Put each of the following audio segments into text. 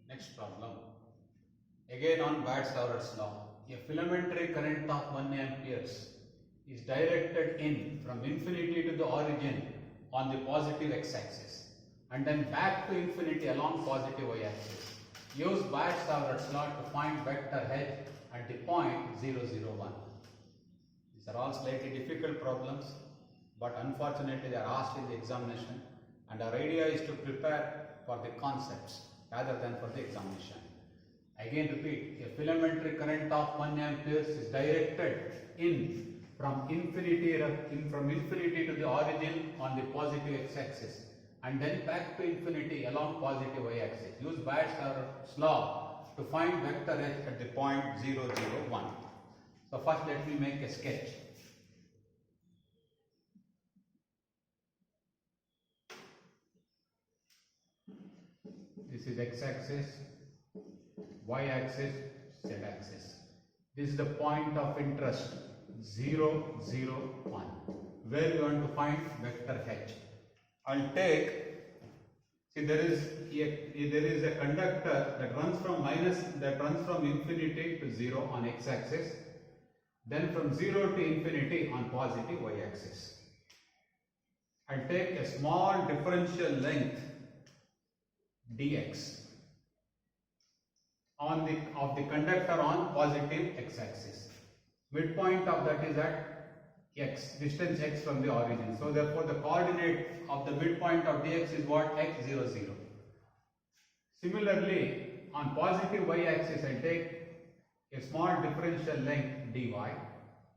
Next problem. Again on Bart-Savart's law, a filamentary current of 1 amperes is directed in from infinity to the origin on the positive x-axis and then back to infinity along positive y-axis. Use Bart-Savart's law to find vector h at the point 0, 0, 1. These are all slightly difficult problems, but unfortunately they are asked in the examination, and our idea is to prepare for the concepts rather than for the examination. Again repeat, a filamentary current of 1 amperes is directed in from infinity to the origin on the positive x-axis and then back to infinity along positive y-axis. Use Bart-Savart's law to find vector h at the point 0, 0, 1. So first let me make a sketch. This is x-axis, y-axis, z-axis. This is the point of interest 0, 0, 1, where you want to find vector h. I'll take, see there is a conductor that runs from infinity to 0 on x-axis, then from 0 to infinity on positive y-axis. I'll take a small differential length dx of the conductor on positive x-axis. Midpoint of that is at x, distance x from the origin. So therefore the coordinate of the midpoint of dx is what? X, 0, 0. Similarly, on positive y-axis I take a small differential length dy.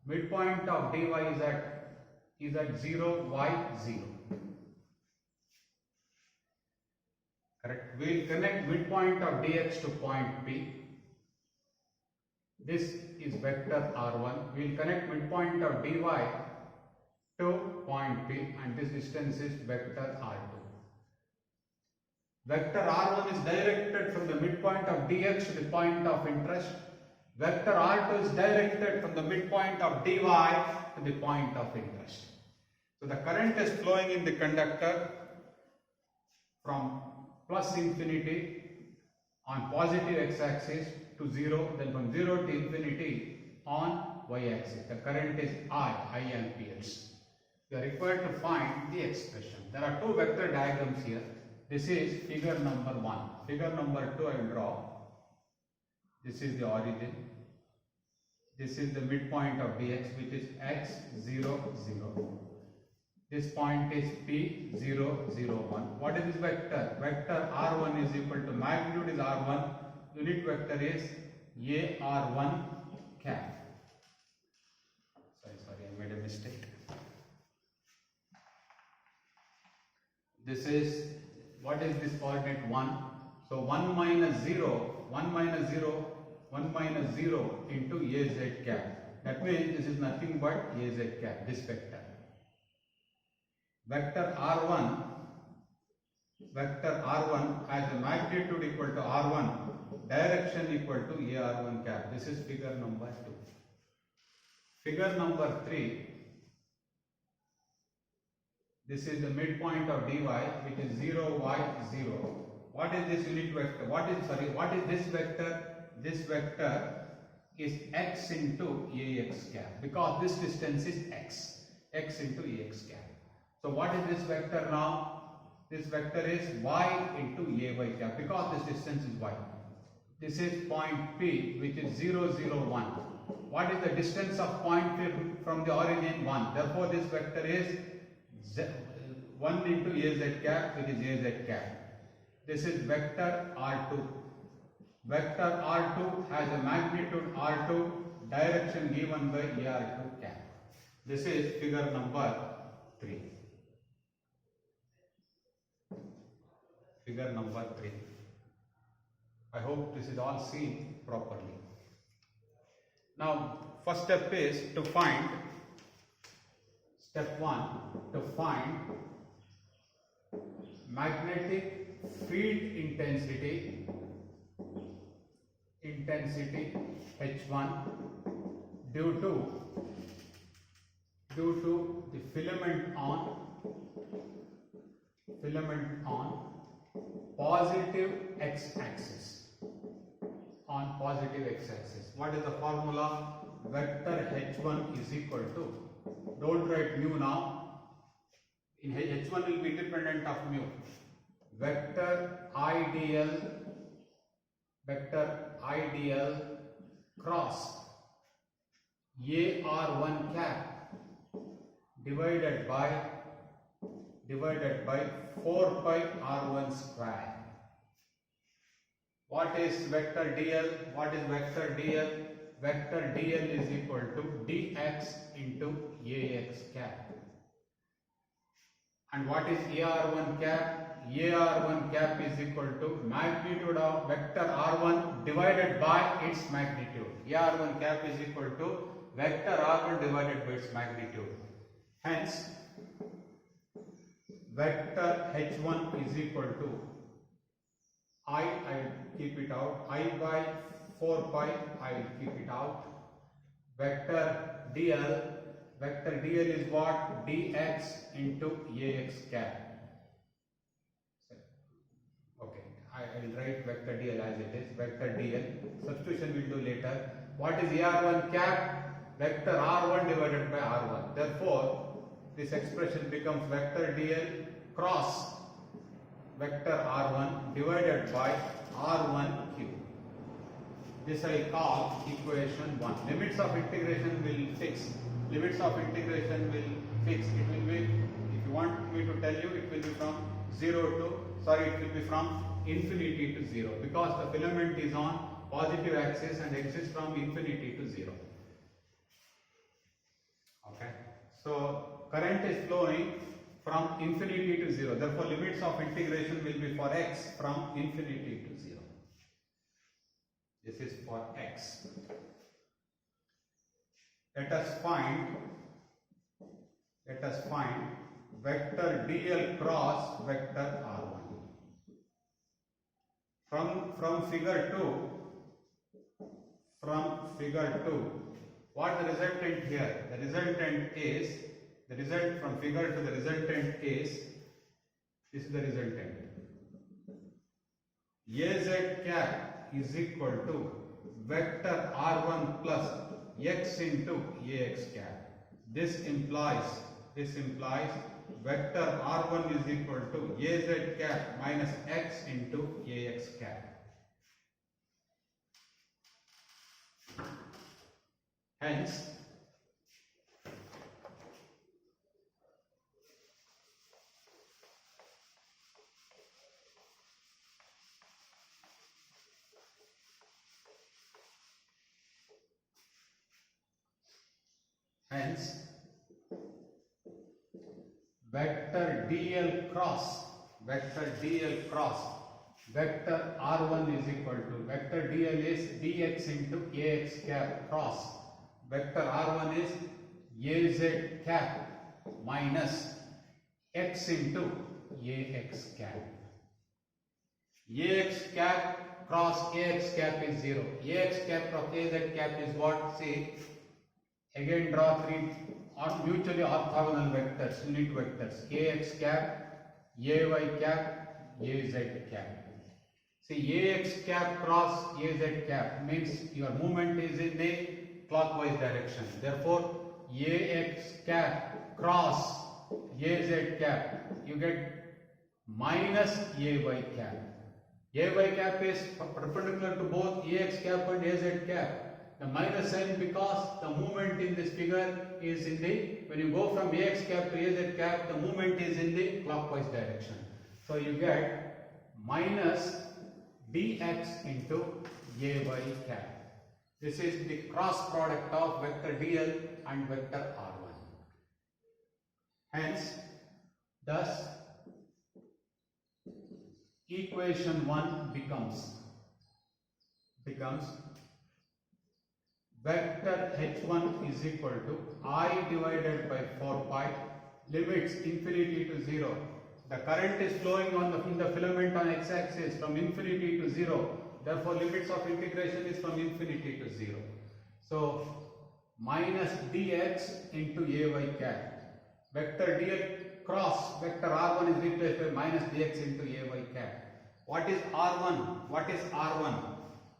Midpoint of dy is at 0, y, 0. Correct. We will connect midpoint of dx to point P. This is vector r1. We will connect midpoint of dy to point P, and this distance is vector r2. Vector r1 is directed from the midpoint of dx to the point of interest. Vector r2 is directed from the midpoint of dy to the point of interest. So the current is flowing in the conductor from plus infinity on positive x-axis to 0, then from 0 to infinity on y-axis. The current is I amperes. You are required to find the expression. There are two vector diagrams here. This is figure number 1. Figure number 2 I will draw. This is the origin. This is the midpoint of dx, which is x, 0, 0. This point is P, 0, 0, 1. What is this vector? Vector R1 is equal to, magnitude is R1, unit vector is AR1 cap. Sorry, I made a mistake. This is, what is this coordinate? 1. So 1 minus 0 into AZ cap. That means this is nothing but AZ cap, this vector. Vector R1 has a magnitude equal to R1, direction equal to AR1 cap. This is figure number 2. Figure number 3, this is the midpoint of dy, which is 0, y, 0. What is this unit vector? What is this vector? This vector is x into AX cap, because this distance is x into AX cap. So what is this vector now? This vector is y into AY cap, because this distance is y. This is point P, which is 0, 0, 1. What is the distance of point P from the origin? 1. Therefore this vector is 1 into AZ cap, which is AZ cap. This is vector R2. Vector R2 has a magnitude R2, direction given by AR2 cap. This is figure number 3. Figure number 3. I hope this is all seen properly. Now, first step is to find, step 1, to find magnetic field intensity H1 due to the filament on positive x-axis. on positive x-axis. What is the formula? Vector h1 is equal to, don't write mu now, in h1 will be independent of mu, vector ideal cross ar1 cap divided by 4 pi r1 square. What is vector dl? What is vector dl? Vector dl is equal to dx into ax cap. And what is ar1 cap? ar1 cap is equal to magnitude of vector r1 divided by its magnitude. ar1 cap is equal to vector r1 divided by its magnitude. Hence, vector h1 is equal to I will keep it out, I by 4 pi, I will keep it out. Vector dl is what? Dx into ax cap. Okay, I will write vector dl as it is, vector dl, substitution we will do later. What is ar1 cap? Vector r1 divided by r1. Therefore, this expression becomes vector dl cross vector r1 divided by r1 cube. This I call equation 1. Limits of integration will fix. Limits of integration will fix. It will be, if you want me to tell you, it will be from 0 to, it will be from infinity to 0, because the filament is on positive axis and exists from infinity to 0. Okay. So current is flowing from infinity to 0. Therefore, limits of integration will be for x from infinity to 0. This is for x. Let us find vector dl cross vector r1. From figure 2, what the resultant here? The resultant is, the result from figure to the resultant is, this is the resultant. Az cap is equal to vector r1 plus x into ax cap. This implies vector r1 is equal to az cap minus x into ax cap. Hence, vector dl cross vector r1 is equal to, vector dl is dx into ax cap cross vector r1 is az cap minus x into ax cap. Ax cap cross ax cap is 0. Ax cap cross az cap is what? See, again draw three mutually orthogonal vectors, unit vectors, ax cap, ay cap, az cap. See, ax cap cross az cap means your movement is in the clockwise direction. Therefore, ax cap cross az cap, you get minus ay cap. Ay cap is perpendicular to both ax cap and az cap. The minus sign because the movement in this figure is in the, when you go from ax cap to az cap, the movement is in the clockwise direction. So you get minus dx into ay cap. This is the cross product of vector dl and vector r1. Hence, thus equation 1 becomes vector h1 is equal to I divided by 4 pi, limits infinity to 0. The current is flowing in the filament on x-axis from infinity to 0. Therefore, limits of integration is from infinity to 0. So, minus dx into ay cap. Vector dl cross vector r1 is replaced by minus dx into ay cap. What is r1? What is r1?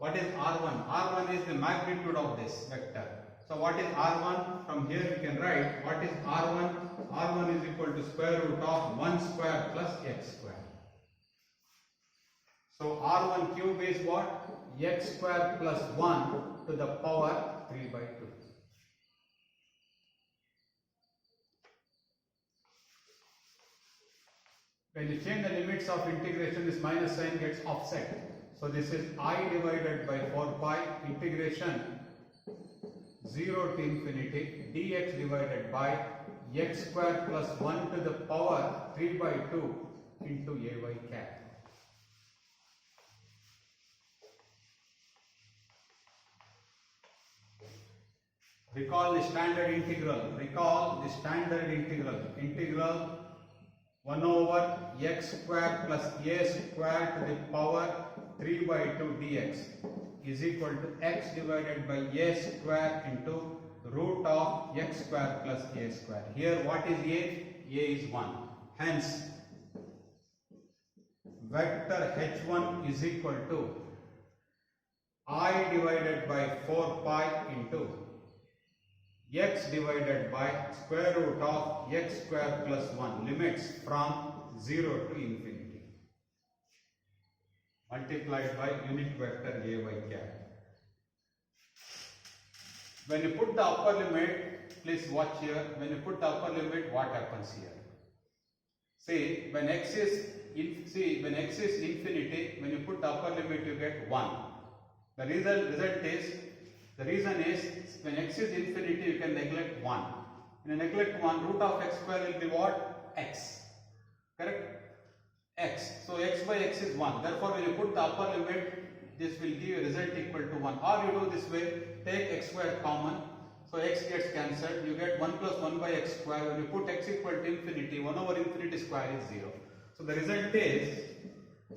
What is R1? R1 is the magnitude of this vector. So what is R1? From here we can write what is R1? R1 is equal to square root of 1 square plus x square. So R1 cube is what? X square plus 1 to the power 3 by 2. When you change the limits of integration, this minus sign gets offset. So this is I divided by 4 pi integration 0 to infinity dx divided by x square plus 1 to the power 3 by 2 into ay cap. Recall the standard integral. Recall the standard integral. Integral 1 over x square plus a square to the power 3 by 2 dx is equal to x divided by a square into root of x square plus a square. Here what is a? A is 1. Hence vector h1 is equal to I divided by 4 pi into x divided by square root of x square plus 1, limits from 0 to infinity, multiplied by unit vector ay cap. When you put the upper limit, please watch here, when you put the upper limit, what happens here? See, when x is infinity, when you put the upper limit, you get 1. The reason is when x is infinity, you can neglect 1. When you neglect 1, root of x square will be what? X. Correct? X. So x by x is 1. Therefore, when you put the upper limit, this will give a result equal to 1. Or you do this way, take x square common. So x gets cancelled. You get 1 plus 1 by x square. When you put x equal to infinity, 1 over infinity square is 0. So the result is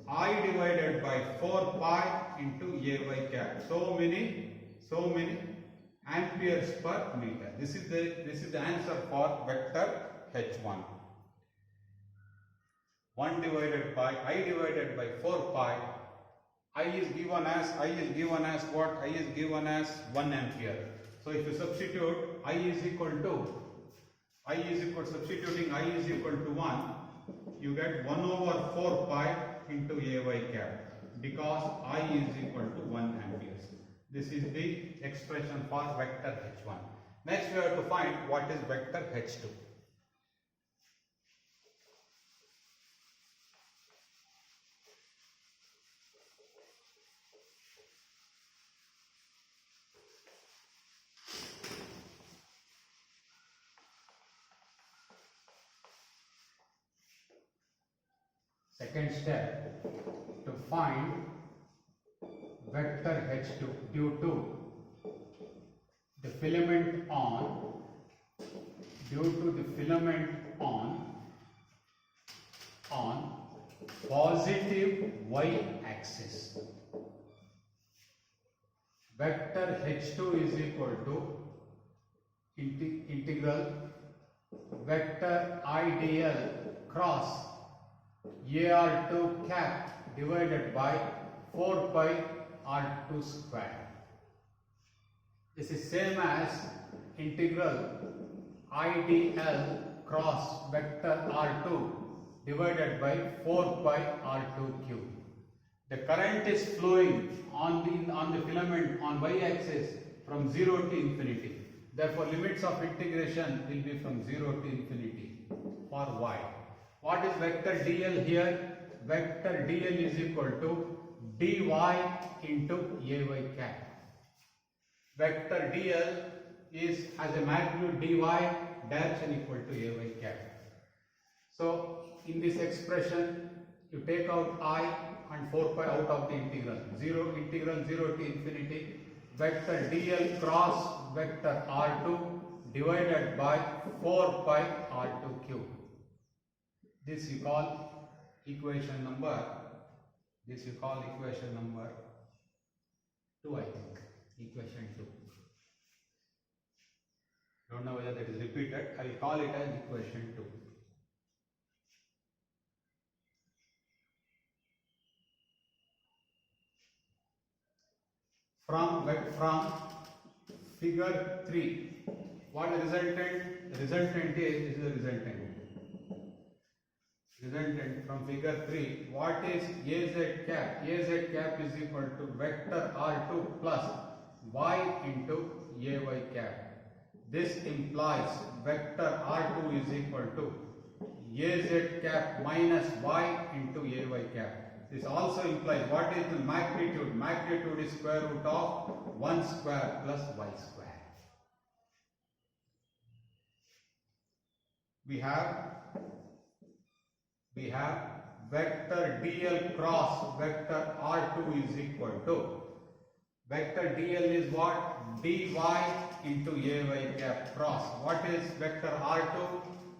I divided by 4 pi into ay cap. So many amperes per meter. This is the answer for vector h1. 1 divided by I divided by 4 pi. I is given as what? I is given as 1 ampere. So if you substitute substituting I is equal to 1, you get 1 over 4 pi into ay cap, because I is equal to 1 amperes. This is the expression for vector h1. Next we have to find what is vector h2. Second step, to find vector h2 due to the filament on positive y-axis. Vector h2 is equal to integral vector idl cross ar2 cap divided by 4 pi r2 square. This is same as integral idl cross vector r2 divided by 4 pi r2 cube. The current is flowing on the filament on y-axis from 0 to infinity. Therefore, limits of integration will be from 0 to infinity for y. What is vector dl here? Vector dl is equal to dy into ay cap. Vector dl has a magnitude dy, direction equal to ay cap. So in this expression, you take out I and 4 pi out of the integral. Integral 0 to infinity. Vector dl cross vector r2 divided by 4 pi r2 cube. This you call equation number 2, I think. Equation 2. Don't know whether that is repeated. I will call it as equation 2. from figure 3. What the resultant? The resultant is, this is the resultant. Resultant from figure 3. What is Az cap? Az cap is equal to vector R2 plus y into Ay cap. This implies vector R2 is equal to Az cap minus y into Ay cap. This also implies what is the magnitude? Magnitude is square root of 1 square plus y square. We have vector dl cross vector R2 is equal to vector dl is what? Dy into Ay cap cross. What is vector R2?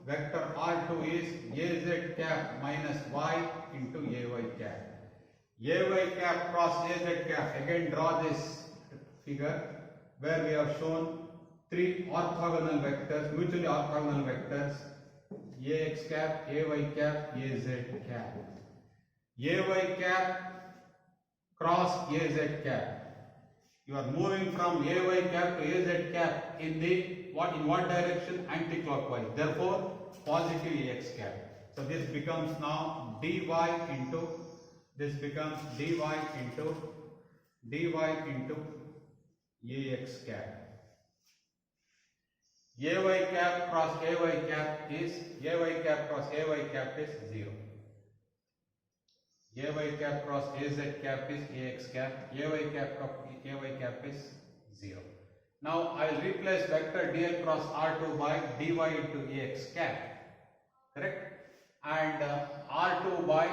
Vector R2 is Az cap minus y into Ay cap. Ay cap cross Az cap. Again draw this figure where we have shown three orthogonal vectors, mutually orthogonal vectors, Ax cap, Ay cap, Az cap. Ay cap cross Az cap. You are moving from Ay cap to Az cap in what direction? Anti-clockwise. Therefore, positive Ax cap. So this becomes now dy into Ax cap. Ay cap cross Ay cap is 0. Ay cap cross Az cap is Ax cap. Ay cap is 0. Now I will replace vector dl cross R2 by dy into Ax cap. Correct? And R2 by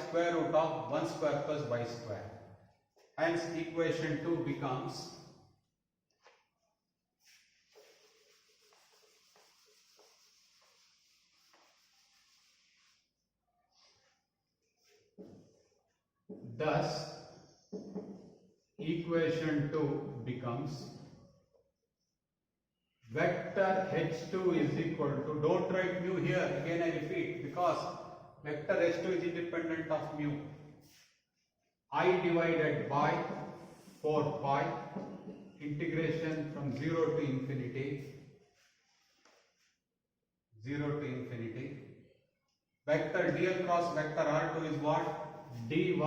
square root of 1 square plus y square. Hence equation 2 becomes thus equation 2 becomes vector h2 is equal to, don't write mu here, again I repeat, because vector h2 is independent of mu. I divided by 4 pi integration from 0 to infinity. Vector dl cross vector R2 is what? Dy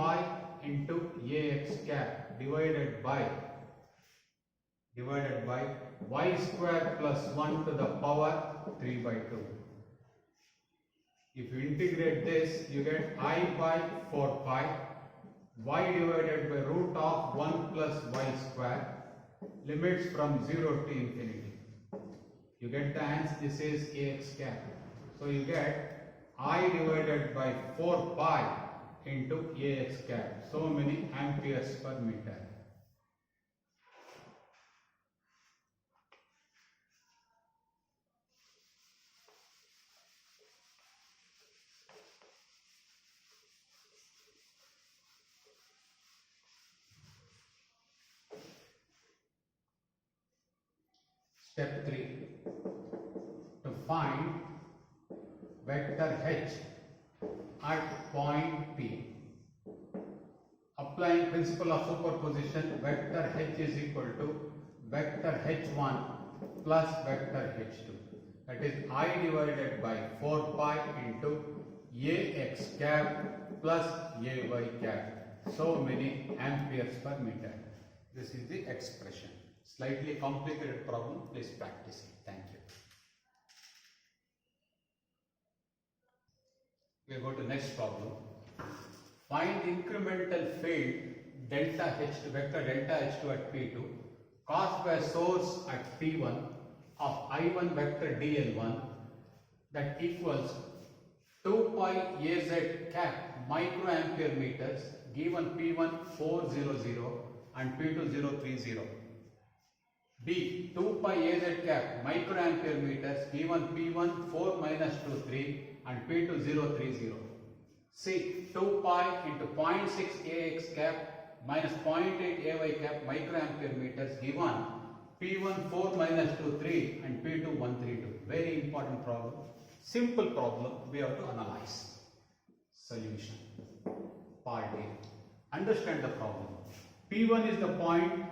into Ax cap divided by y square plus 1 to the power 3 by 2. If you integrate this, you get I by 4 pi, y divided by root of 1 plus y square, limits from 0 to infinity. You get the answer, this is Ax cap. So you get I divided by 4 pi into Ax cap, so many amperes per meter. Step 3. To find vector h at point P. Applying principle of superposition, vector h is equal to vector h1 plus vector h2. That is I divided by 4 pi into Ax cap plus Ay cap. So many amperes per meter. This is the expression. Slightly complicated problem. Please practice it. Thank you. We will go to next problem. Find incremental field delta h2, vector delta h2 at P2 caused by a source at P1 of I1 vector dl1 that equals 2 pi Az cap microampere meters given P1 400 and P2 030. B. 2 pi Az cap microampere meters given P1 4 minus 23 and P2 030. C. 2 pi into 0.6 Ax cap minus 0.8 Ay cap microampere meters given P1 4 minus 23 and P2 132. Very important problem. Simple problem we have to analyze. Solution. Part A. Understand the problem. P1 is the point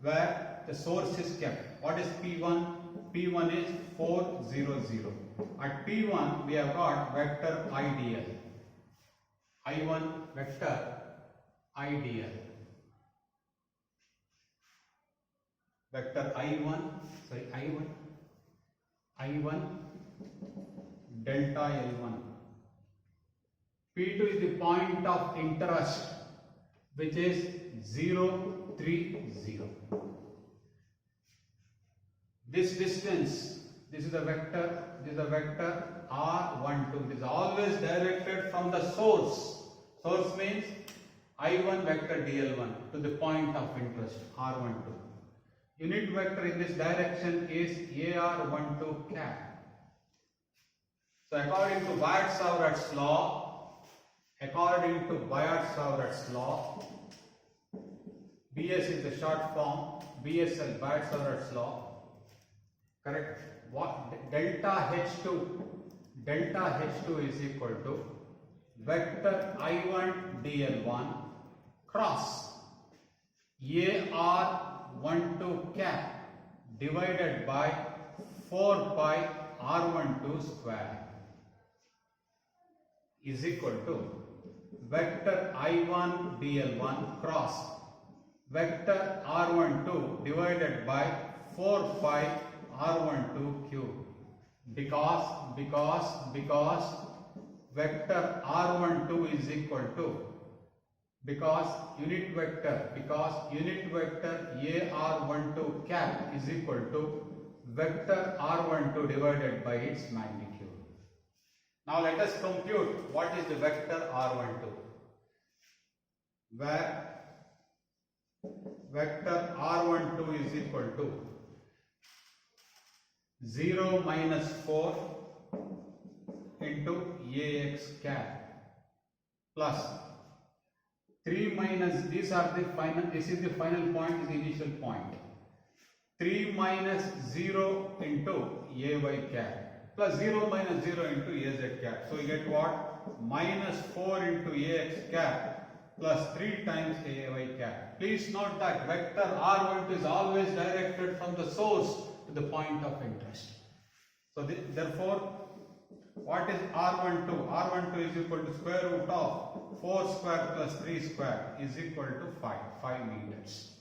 where the source is kept. What is P1? P1 is 4, 0, 0. At P1 we have got vector ideal. I1 vector ideal. Vector I1 delta L1. P2 is the point of interest, which is 0, 3, 0. This distance, this is a vector R12. It is always directed from the source. Source means I1 vector dl1 to the point of interest R12. Unit vector in this direction is AR12 cap. So according to Biot-Savart's law, BS is the short form, BSL, Biot-Savart's law. Correct? What delta H2 is equal to vector I1 dl1 cross AR12 cap divided by 4 pi R12 square is equal to vector I1 dl1 cross vector R12 divided by 4 pi R12 cube, because vector R12 is equal to, because unit vector AR12 cap is equal to vector R12 divided by its magnitude. Now let us compute what is the vector R12, where vector R12 is equal to 0 minus 4 into AX cap plus 3 minus, these are the final, this is the final point, is the initial point. 3 minus 0 into AY cap plus 0 minus 0 into AZ cap. So you get what? Minus 4 into AX cap plus 3 times AY cap. Please note that vector R12 is always directed from the source to the point of interest. So therefore, what is R12? R12 is equal to square root of 4 square plus 3 square is equal to 5 meters.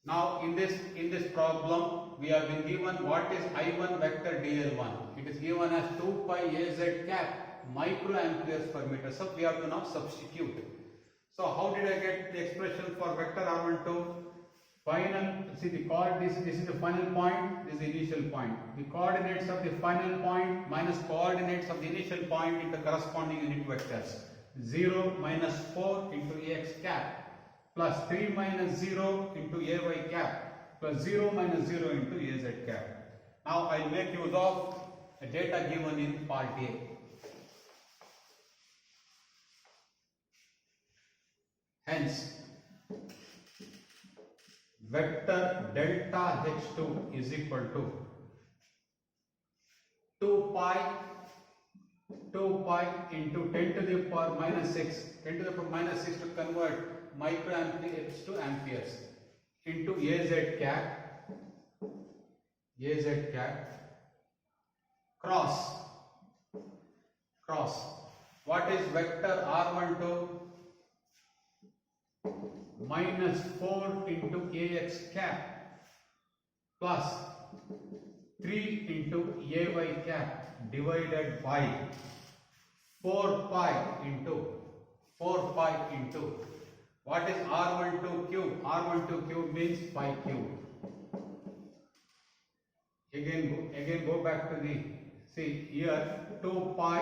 Now in this problem we have been given what is I1 vector dl1. It is given as 2 pi Az cap microamperes per meter. So we have to now substitute. So how did I get the expression for vector R12? Final, see the coordinates, this is the final point, this is the initial point. The coordinates of the final point minus coordinates of the initial point into corresponding unit vectors. 0 minus 4 into AX cap plus 3 minus 0 into AY cap plus 0 minus 0 into AZ cap. Now I will make use of the data given in part A. Hence, vector delta H2 is equal to 2 pi into 10 to the power minus 6, 10 to the power minus 6 to convert microamperes to amperes into AZ cap cross. What is vector R12? Minus 4 into AX cap plus 3 into AY cap divided by 4 pi into what is R12 cube? R12 cube means pi cube. Again go back to the, see here 2 pi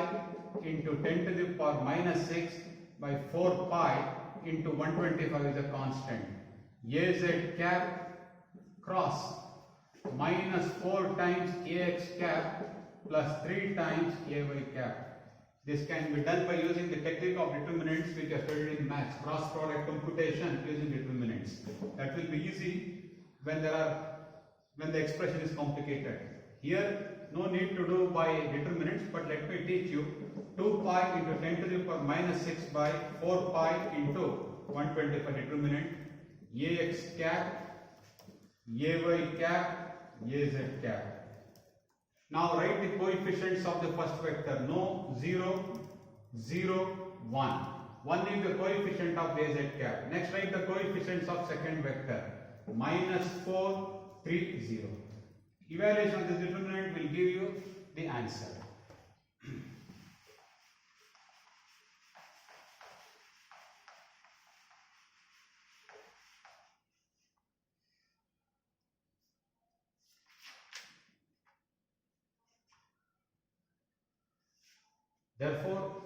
into 10 to the power minus 6 by 4 pi into 125 is a constant. AZ cap cross minus 4 times AX cap plus 3 times AY cap. This can be done by using the technique of determinants which are studied in maths, cross product computation using determinants. That will be easy when the expression is complicated. Here no need to do by determinants, but let me teach you. 2 pi into 10 to the power minus 6 by 4 pi into 125 determinant, ax cap, ay cap, az cap. Now write the coefficients of the first vector. No, 0, 0, 1. 1 is the coefficient of az cap. Next write the coefficients of second vector. Minus 4, 3, 0. Evaluation of this determinant will give you the answer. Therefore,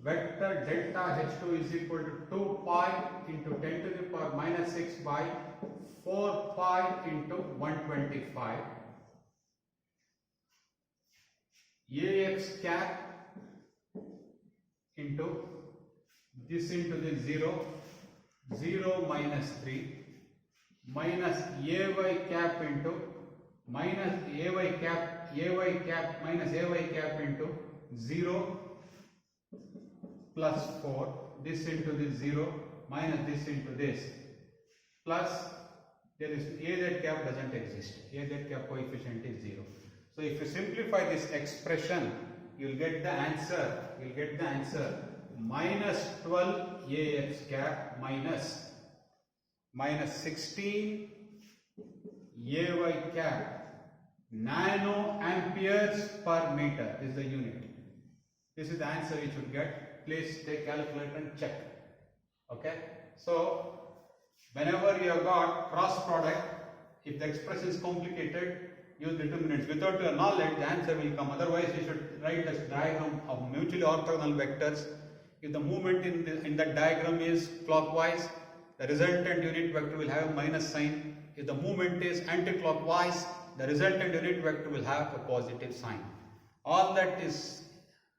vector delta H2 is equal to 2 pi into 10 to the power minus 6 by 4 pi into 125. Ax cap into this into the 0, 0 minus 3 minus ay cap into minus ay cap minus ay cap into 0 plus 4, this into this 0 minus this into this, plus there is az cap doesn't exist, az cap coefficient is 0. So if you simplify this expression, you will get the answer, minus 12 ax cap minus 16 ay cap nano amperes per meter is the unit. This is the answer you should get. Please take calculator and check. Okay. So whenever you have got cross product, if the expression is complicated, use determinants. Without your knowledge, the answer will come. Otherwise, you should write this diagram of mutually orthogonal vectors. If the movement in that diagram is clockwise, the resultant unit vector will have a minus sign. If the movement is anti-clockwise, the resultant unit vector will have a positive sign. All that is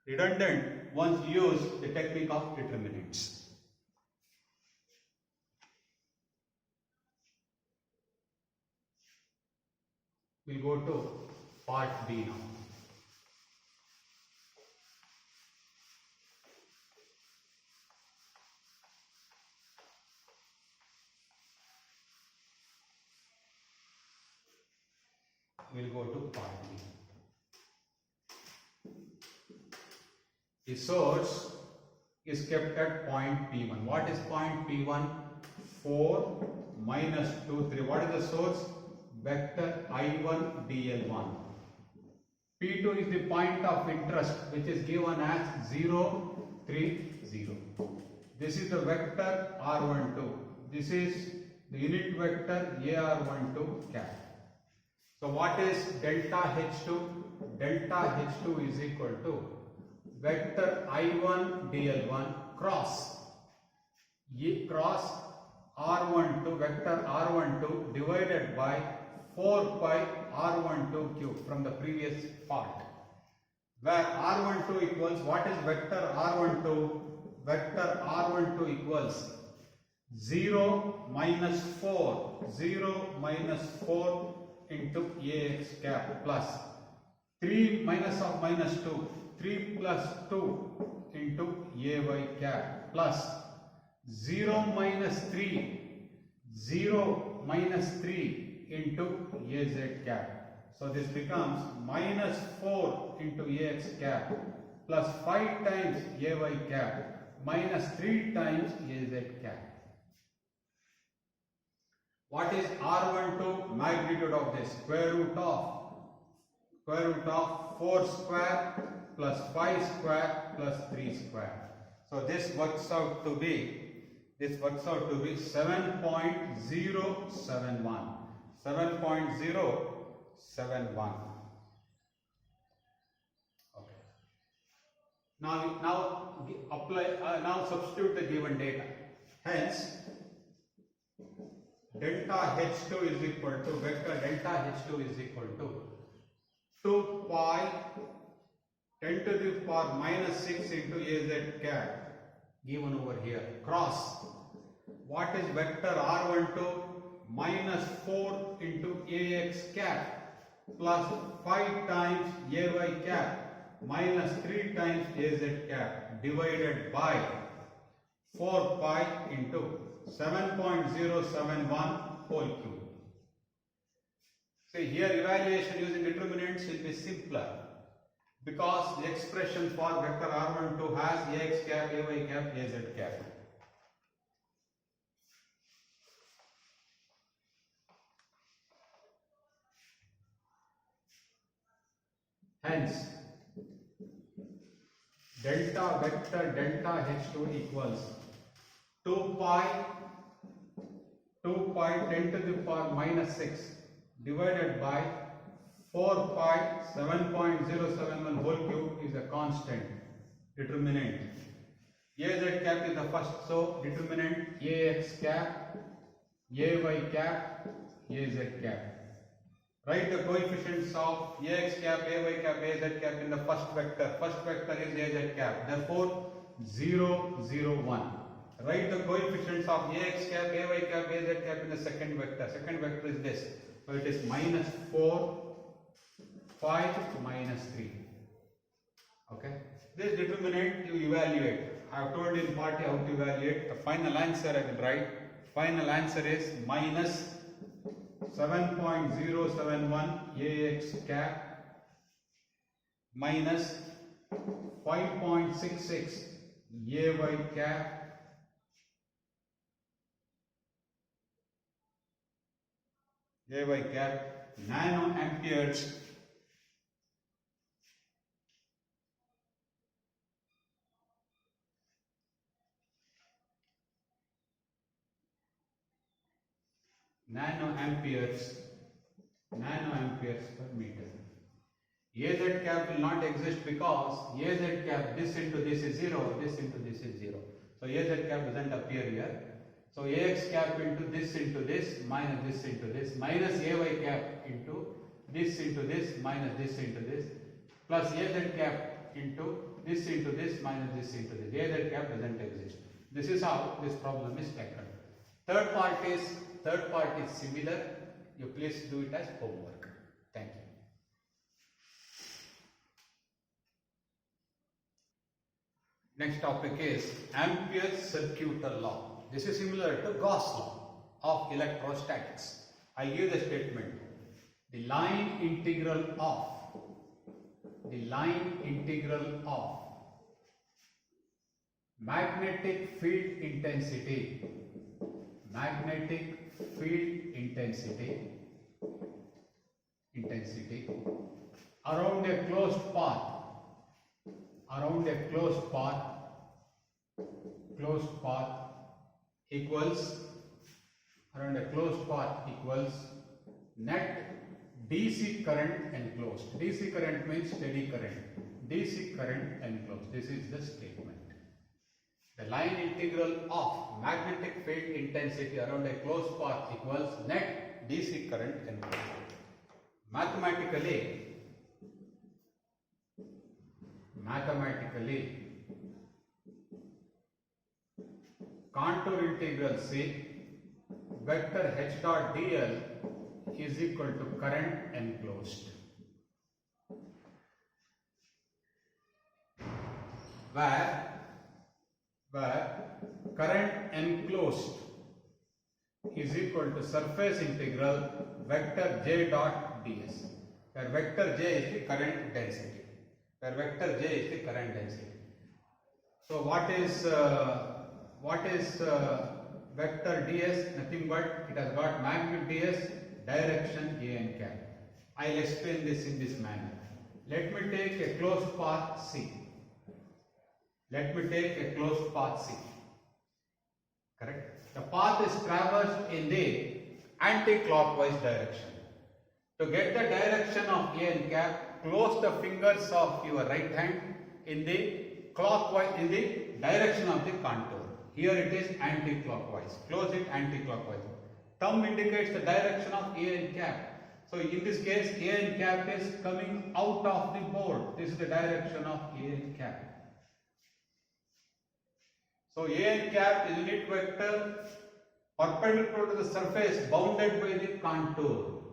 redundant once you use the technique of determinants. We'll go to part B now. We'll go to part B. The source is kept at point P1. What is point P1? 4 minus 2, 3. What is the source? Vector I1 dl1. P2 is the point of interest, which is given as 0, 3, 0. This is the vector R12. This is the unit vector AR12 cap. So what is delta H2? Delta H2 is equal to vector I1 dl1 cross R12, vector R12 divided by 4 pi R12 cube from the previous part, where R12 equals, what is vector R12? Vector R12 equals 0 minus 4, 0 minus 4 into ax cap plus 3 minus of minus 2, 3 plus 2 into ay cap plus 0 minus 3, 0 minus 3 into az cap. So this becomes minus 4 into ax cap plus 5 times ay cap minus 3 times az cap. What is R12? Magnitude of this, square root of 4 square plus 5 square plus 3 square. So this works out to be 7.071. 7.071. Okay. Now apply. Now substitute the given data. Hence, delta H2 is equal to, vector delta H2 is equal to 2 pi 10 to the power minus 6 into az cap given over here cross, what is vector R12? Minus 4 into ax cap plus 5 times ay cap minus 3 times az cap divided by 4 pi into 7.071 whole cube. See here evaluation using determinants will be simpler because the expression for vector r12 has ax cap, ay cap, az cap. Hence, delta vector delta h2 equals 2 pi 10 to the power minus 6 divided by 4 pi 7.071 whole cube is a constant determinant. Az cap is the first, so determinant ax cap, ay cap, az cap. Write the coefficients of ax cap, ay cap, az cap in the first vector. First vector is az cap. Therefore, 0, 0, 1. Write the coefficients of ax cap, ay cap, az cap in the second vector. Second vector is this. So it is minus 4, 5, minus 3. Okay. This determinant you evaluate. I have told in part how to evaluate. The final answer I will write. Final answer is minus 7.071 ax cap minus 5.66 ay cap nanoamperes per meter. Az cap will not exist because Az cap, this into this is 0, this into this is 0. So Az cap doesn't appear here. So Ax cap into this minus this into this minus Ay cap into this minus this into this plus Az cap into this minus this into this. Az cap doesn't exist. This is how this problem is tackled. Third part is similar. You please do it as homework. Thank you. Next topic is Ampere's circuital law. This is similar to Gauss law of electrostatics. I give the statement. The line integral of magnetic field intensity around a closed path equals net DC current enclosed. DC current means steady current. DC current enclosed. This is the statement. The line integral of magnetic field intensity around a closed path equals net DC current enclosed. Mathematically, contour integral C vector H dot dl is equal to current enclosed, where current enclosed is equal to surface integral vector J dot ds, where vector J is the current density. So what is vector ds? Nothing but it has got magnitude ds, direction a n cap. I will explain this in this manner. Let me take a closed path C. Correct? The path is traversed in the anti-clockwise direction. To get the direction of a n cap, close the fingers of your right hand in the direction of the contour. Here it is anti-clockwise. Close it anti-clockwise. Thumb indicates the direction of a n cap. So in this case, a n cap is coming out of the board. This is the direction of a n cap. So a n cap is unit vector perpendicular to the surface bounded by the contour.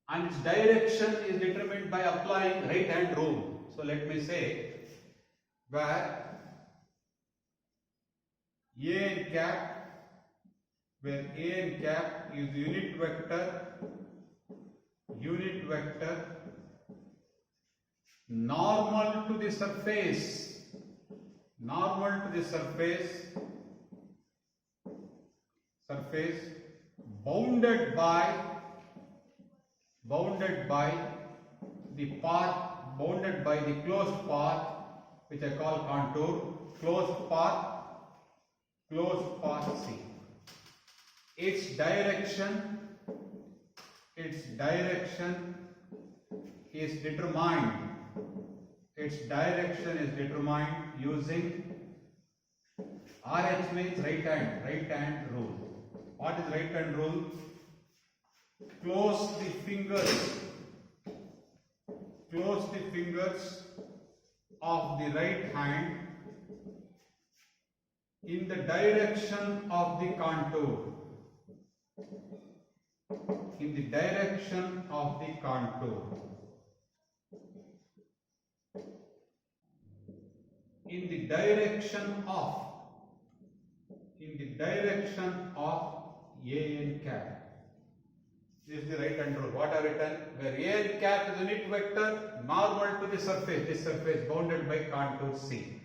and its direction is determined by applying right hand rule. So let me say where A n cap, where A n cap is unit vector normal to the surface, bounded by the path, bounded by the closed path, which I call contour, closed path C. Its direction is determined using RH means right hand rule. What is right hand rule? Close the fingers of the right hand in the direction of the contour. In the direction of the contour. In the direction of A n cap. This is the right hand rule. What I have written? Where A n cap is unit vector normal to the surface. This surface bounded by contour C.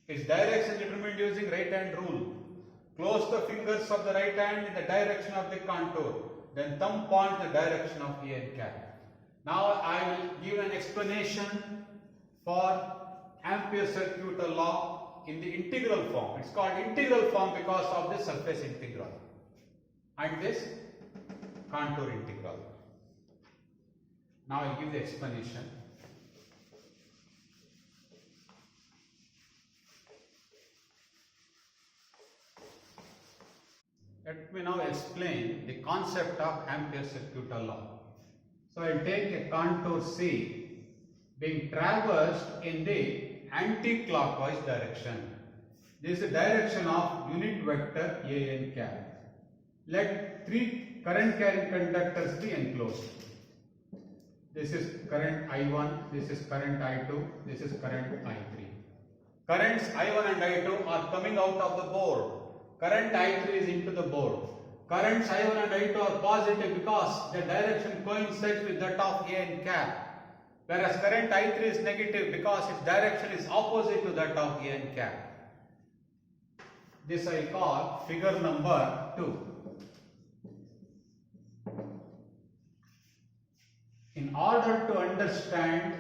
Its direction determined using right hand rule. Close the fingers of the right hand in the direction of the contour. Then thumb point the direction of A n cap. Now I will give an explanation for Ampere's circuital law in the integral form. It's called integral form because of the surface integral and this contour integral. Now I will give the explanation. Let me now explain the concept of Ampere's circuital law. So I will take a contour C being traversed in the anti-clockwise direction. This is the direction of unit vector A n cap. Let three current carrying conductors be enclosed. This is current I1, this is current I2, this is current I3. Currents I1 and I2 are coming out of the board. Current I3 is into the board. Currents I1 and I2 are positive because their direction coincides with that of A n cap. Whereas current I3 is negative because its direction is opposite to that of A n cap. This I call figure number 2. In order to understand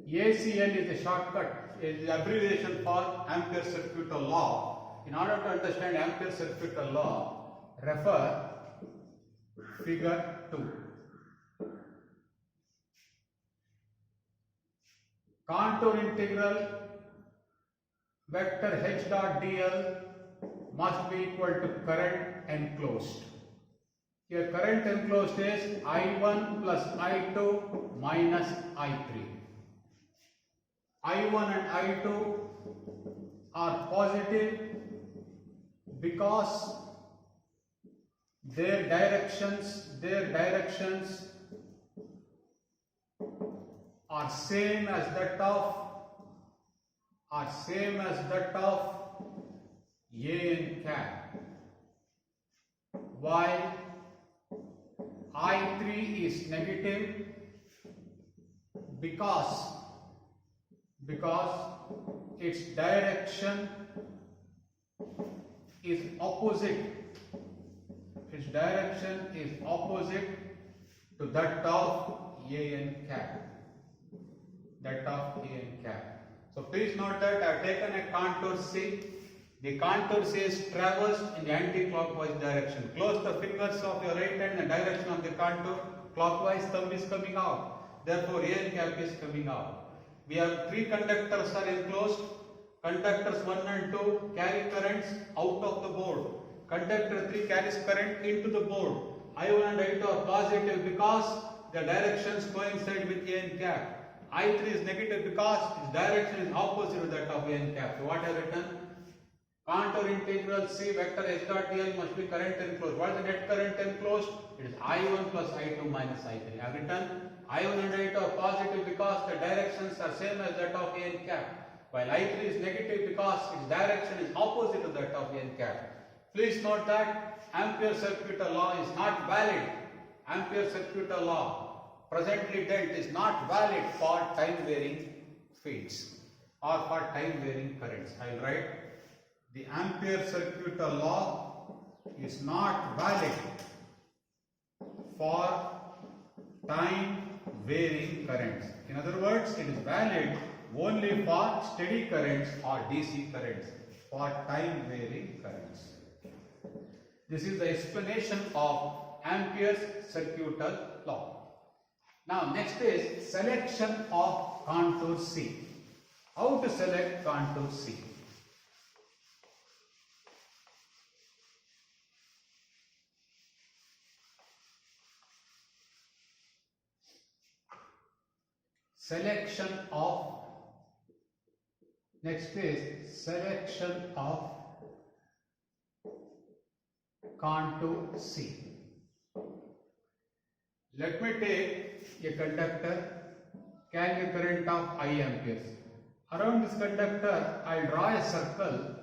ACL is a shortcut, is the abbreviation for Ampere's circuital law. In order to understand Ampere's circuital law, refer figure 2. Contour integral vector H dot dl must be equal to current enclosed. Here current enclosed is I1 plus I2 minus I3. I1 and I2 are positive because their directions are same as that of A n cap, while I3 is negative because its direction is opposite. Its direction is opposite to that of A n cap. So please note that I have taken a contour C. The contour C is traversed in the anti-clockwise direction. Close the fingers of your right hand in the direction of the contour. Clockwise thumb is coming out. Therefore, A n cap is coming out. We have three conductors are enclosed. Conductors 1 and 2 carry currents out of the board. Conductor 3 carries current into the board. I1 and I2 are positive because the directions coincide with A n cap. I3 is negative because its direction is opposite to that of A n cap. So what I have written? Contour integral C vector H dot dl must be current enclosed. What is the net current enclosed? It is I1 plus I2 minus I3. I have written I1 and I2 are positive because the directions are same as that of A n cap, while I3 is negative because its direction is opposite to that of A n cap. Please note that Ampere circuit law is not valid. Ampere circuit law presently dealt is not valid for time varying fields or for time varying currents. I will write the Ampere circuit law is not valid for time varying currents. In other words, it is valid only for steady currents or DC currents. For time varying currents. This is the explanation of Ampere's circuital law. Now next is selection of contour C. How to select contour C? Next is selection of contour C. Let me take a conductor carrying a current of I amperes. Around this conductor, I will draw a circle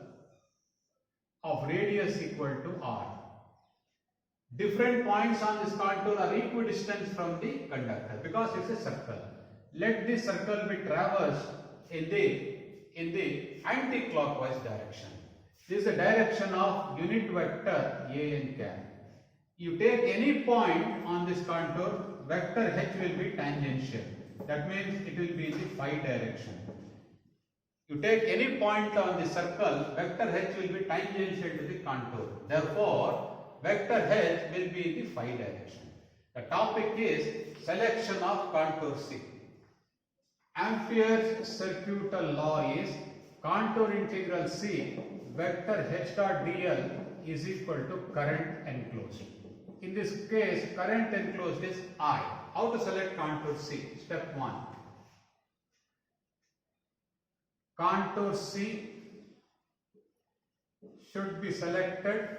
of radius equal to R. Different points on this contour are equidistant from the conductor because it is a circle. Let this circle be traversed in the anti-clockwise direction. This is the direction of unit vector A n cap. You take any point on this contour, vector H will be tangential. That means it will be in the phi direction. You take any point on the circle, vector H will be tangential to the contour. Therefore, vector H will be in the phi direction. The topic is selection of contour C. Ampere's circuital law is contour integral C vector H dot dl is equal to current enclosed. In this case, current enclosed is I. How to select contour C? Step 1. Contour C should be selected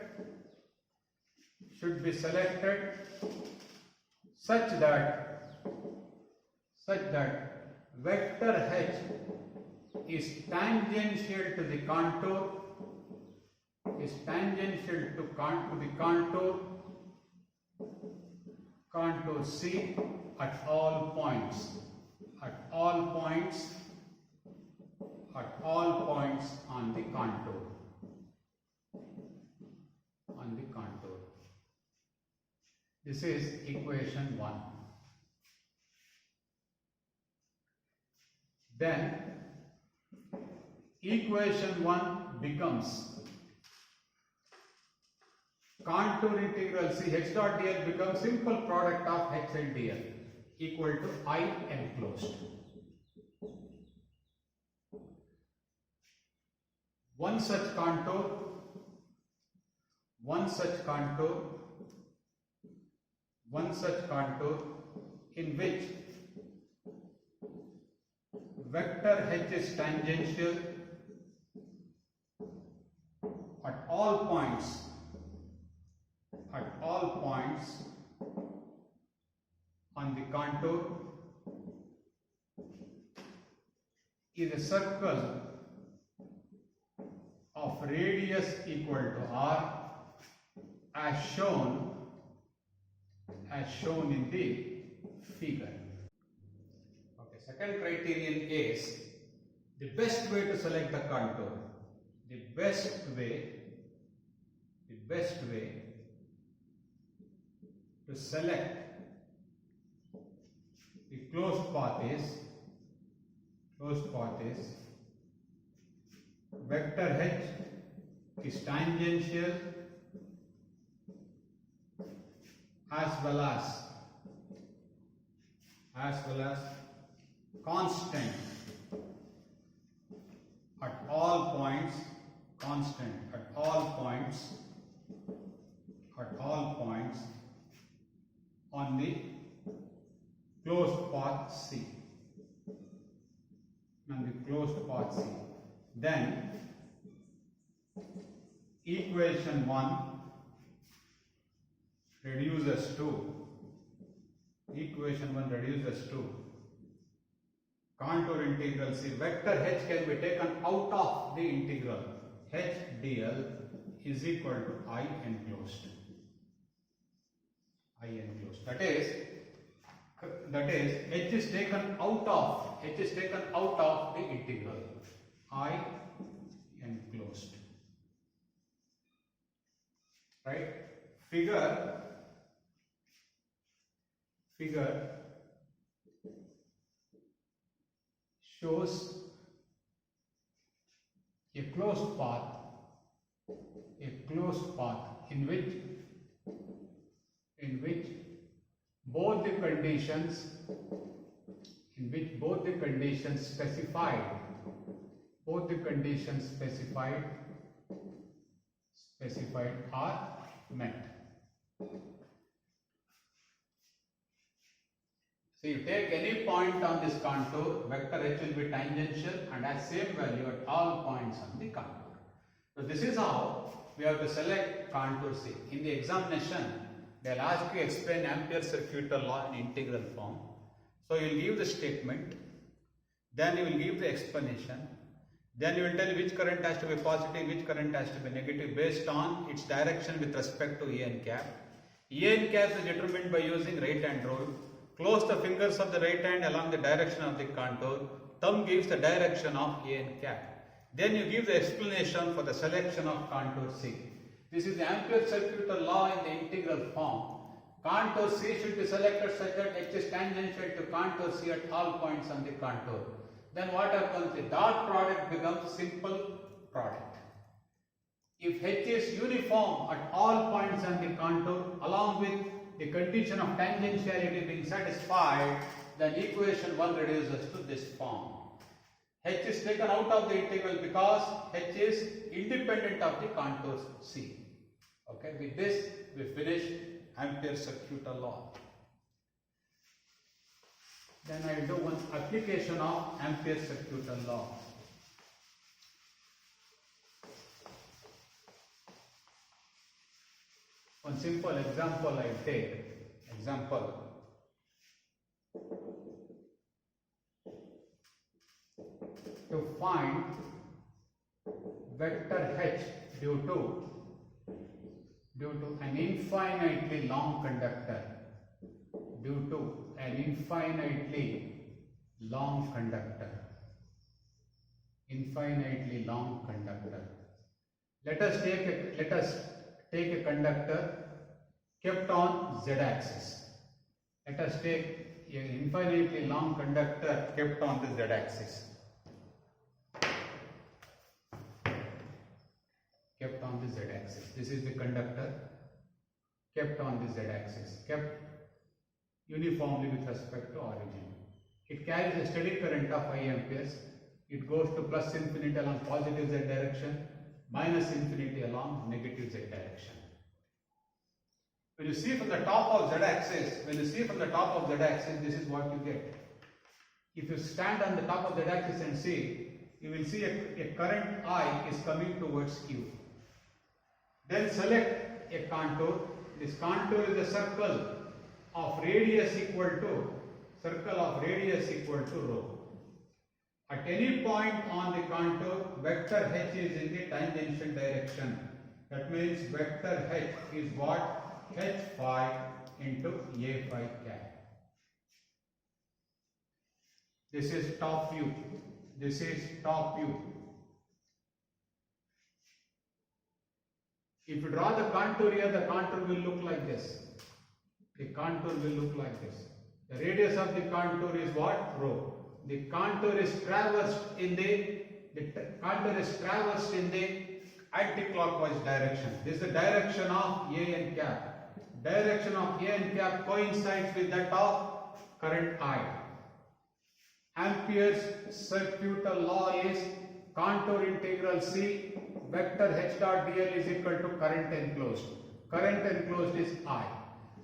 such that vector H is tangential to the contour contour C at all points on the contour. This is equation 1. Then equation 1 becomes contour integral C H dot dl becomes simple product of H and dl equal to I enclosed. One such contour in which vector H is tangential at all points on the contour is a circle of radius equal to R as shown in the figure. Okay, second criterion is the best way to select the contour. The best way to select the closed path is vector H is tangential as well as constant at all points on the closed path C. Then equation 1 reduces to contour integral C. Vector H can be taken out of the integral. H dl is equal to I enclosed. That is H is taken out of the integral. I enclosed. Right? Figure shows a closed path in which both the conditions specified are met. So you take any point on this contour, vector H will be tangential and has same value at all points on the contour. So this is how we have to select contour C. In the examination, they will ask you to explain Ampere's circuital law in integral form. So you will give the statement, then you will give the explanation, then you will tell which current has to be positive, which current has to be negative based on its direction with respect to E n cap. E n cap is determined by using right hand rule. Close the fingers of the right hand along the direction of the contour. Thumb gives the direction of E n cap. Then you give the explanation for the selection of contour C. This is the Ampere's circuital law in the integral form. Contour C should be selected such that H is tangential to contour C at all points on the contour. Then what happens? The dot product becomes simple product. If H is uniform at all points on the contour along with the condition of tangentiality being satisfied, then equation 1 reduces to this form. H is taken out of the integral because H is independent of the contour C. Okay, with this we finish Ampere's circuital law. Then I will do one application of Ampere's circuital law. One simple example I will take. To find vector H due to an infinitely long conductor. Let us take a conductor kept on z-axis. Let us take an infinitely long conductor kept on the z-axis. This is the conductor kept on the z-axis, kept uniformly with respect to origin. It carries a steady current of 5 amperes. It goes to plus infinity along positive z direction, minus infinity along negative z direction. When you see from the top of z-axis, this is what you get. If you stand on the top of the axis and see, you will see a current I is coming towards Q. Then select a contour. This contour is a circle of radius equal to rho. At any point on the contour, vector H is in the tangential direction. That means vector H is what? H phi into A phi cap. This is top view. If you draw the contour here, the contour will look like this. The radius of the contour is what? Rho. The contour is traversed in the anti-clockwise direction. This is the direction of A n cap. Direction of A n cap coincides with that of current I. Ampere's circuital law is contour integral C vector H dot dl is equal to current enclosed. Current enclosed is I.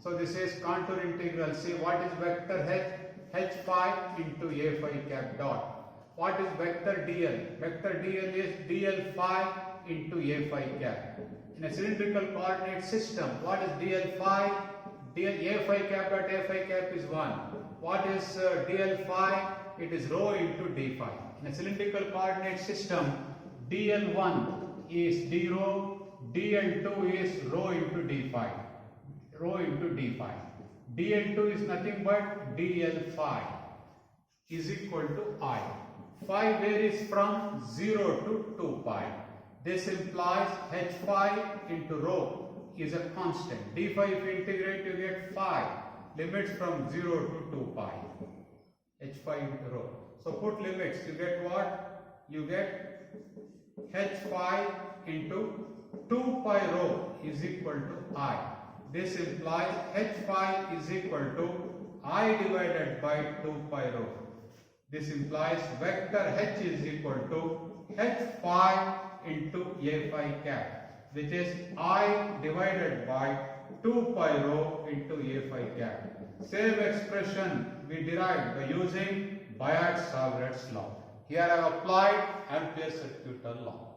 So this is contour integral C. What is vector H? H phi into A phi cap dot. What is vector dl? Vector dl is dl phi into A phi cap. In a cylindrical coordinate system, what is dl phi? A phi cap dot A phi cap is 1. What is dl phi? It is rho into d phi. In a cylindrical coordinate system, dl1 is d rho, dl2 is rho into d phi. Rho into d phi. dl2 is nothing but dl phi is equal to I. Phi varies from 0 to 2 pi. This implies h phi into rho is a constant. D phi, if you integrate, you get phi. Limits from 0 to 2 pi. H phi into rho. So put limits. You get what? You get h phi into 2 pi rho is equal to I. This implies h phi is equal to I divided by 2 pi rho. This implies vector h is equal to h phi into A phi cap, which is I divided by 2 pi rho into A phi cap. Same expression we derived by using Biot-Savart's law. Here I have applied Ampere's circuital law.